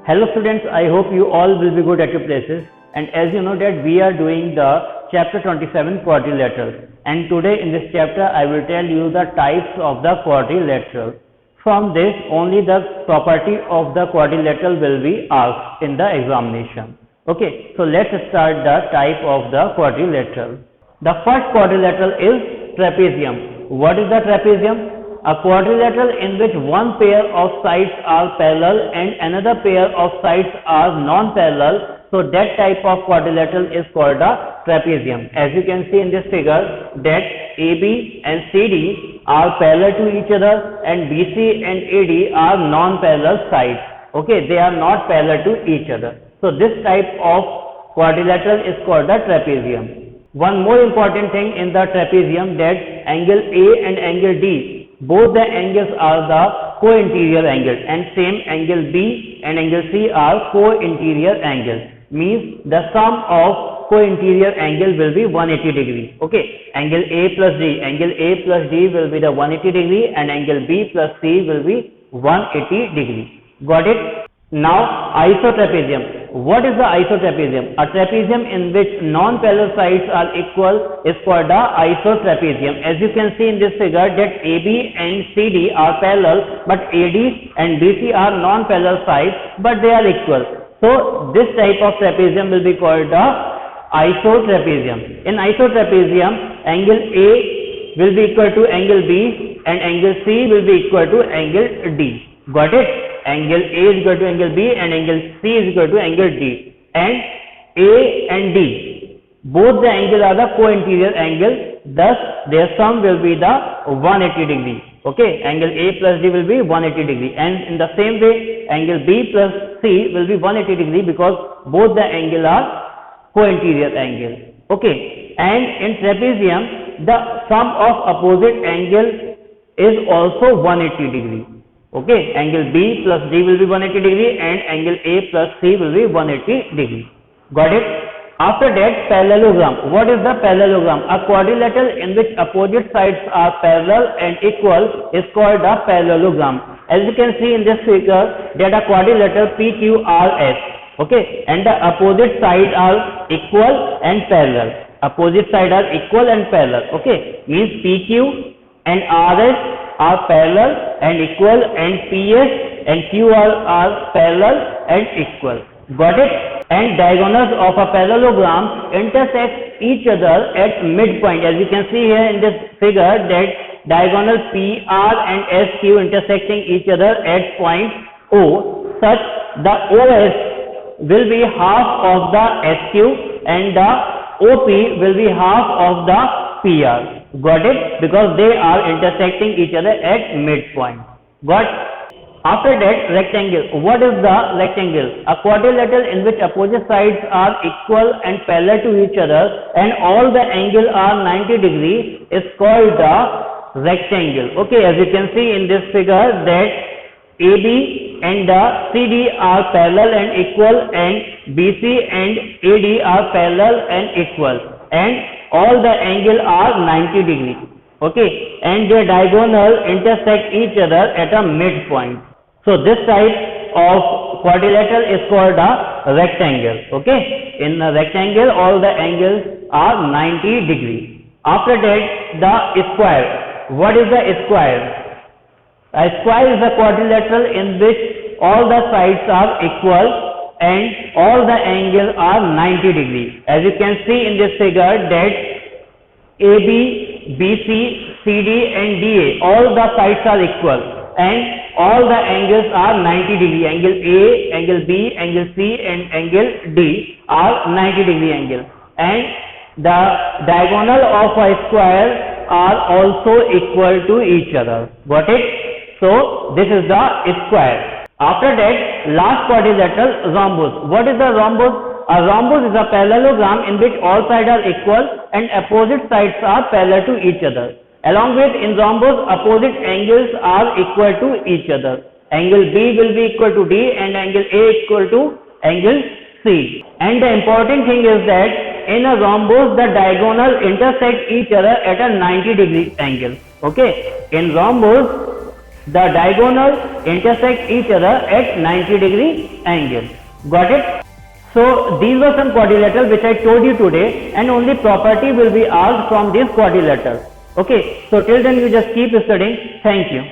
Hello students, I hope you all will be good at your places. And as you know that we are doing the chapter 27 quadrilateral. And today in this chapter I will tell you the types of the quadrilateral. From this only the property of the quadrilateral will be asked in the examination. Okay, so let's start the type of the quadrilateral. The first quadrilateral is trapezium. What is the trapezium? A quadrilateral in which one pair of sides are parallel and another pair of sides are non-parallel. So that type of quadrilateral is called a trapezium. As you can see in this figure that AB and CD are parallel to each other and BC and AD are non-parallel sides. Okay, they are not parallel to each other. So this type of quadrilateral is called a trapezium. One more important thing in the trapezium, that angle A and angle D, both the angles are the co-interior angles, and same angle B and angle C are co-interior angles. Means the sum of co-interior angle will be 180 degree. Okay, angle A plus D, angle A plus D will be the 180 degree and angle B plus C will be 180 degree. Got it? Now isotrapezium. What is the isotrapezium? A trapezium in which non-parallel sides are equal is called the isotrapezium. As you can see in this figure that AB and CD are parallel but AD and BC are non-parallel sides but they are equal. So this type of trapezium will be called the isotrapezium. In isotrapezium, angle A will be equal to angle B and angle C will be equal to angle D. Got it? Angle A is equal to angle B and angle C is equal to angle D. And A and D, both the angles are the co-interior angles, thus their sum will be the 180 degree. Okay, angle A plus D will be 180 degree, and in the same way angle B plus C will be 180 degree because both the angles are co-interior angles. Okay, and in trapezium the sum of opposite angle is also 180 degree. Okay, angle B plus D will be 180 degree and angle A plus C will be 180 degree. Got it? After that, parallelogram. What is the parallelogram? A quadrilateral in which opposite sides are parallel and equal is called a parallelogram. As you can see in this figure that a quadrilateral PQRS. Okay, and the opposite sides are equal and parallel. Opposite sides are equal and parallel. Okay, means PQ and RS are parallel and equal and PS and QR are parallel and equal. Got it? And diagonals of a parallelogram intersect each other at midpoint. As you can see here in this figure that diagonal PR and SQ intersecting each other at point O, such the OS will be half of the SQ and the OP will be half of the PR. Got it? Because they are intersecting each other at midpoint. Got? After that, rectangle. What is the rectangle? A quadrilateral in which opposite sides are equal and parallel to each other and all the angles are 90 degree is called the rectangle. Okay, as you can see in this figure that AB and the CD are parallel and equal and BC and AD are parallel and equal and all the angles are 90 degree. Okay, and their diagonal intersect each other at a midpoint. So this type of quadrilateral is called a rectangle. Okay, in a rectangle all the angles are 90 degree. After that, the square. What is the square? A square is a quadrilateral in which all the sides are equal and all the angles are 90 degree. As you can see in this figure that AB, BC, CD and DA, all the sides are equal and all the angles are 90 degree. Angle A, angle B, angle C and angle D are 90 degree angle. And the diagonal of a square are also equal to each other. Got it? So this is the square. After that, last quadrilateral, rhombus. What is the rhombus? A rhombus is a parallelogram in which all sides are equal and opposite sides are parallel to each other. Along with, in rhombus, opposite angles are equal to each other. Angle B will be equal to D and angle A equal to angle C. And the important thing is that in a rhombus, the diagonal intersect each other at a 90 degree angle. Okay, in rhombus, the diagonal intersect each other at 90-degree angle. Got it? So these were some quadrilateral which I told you today, and only property will be asked from this quadrilateral. Okay, so till then you just keep studying. Thank you.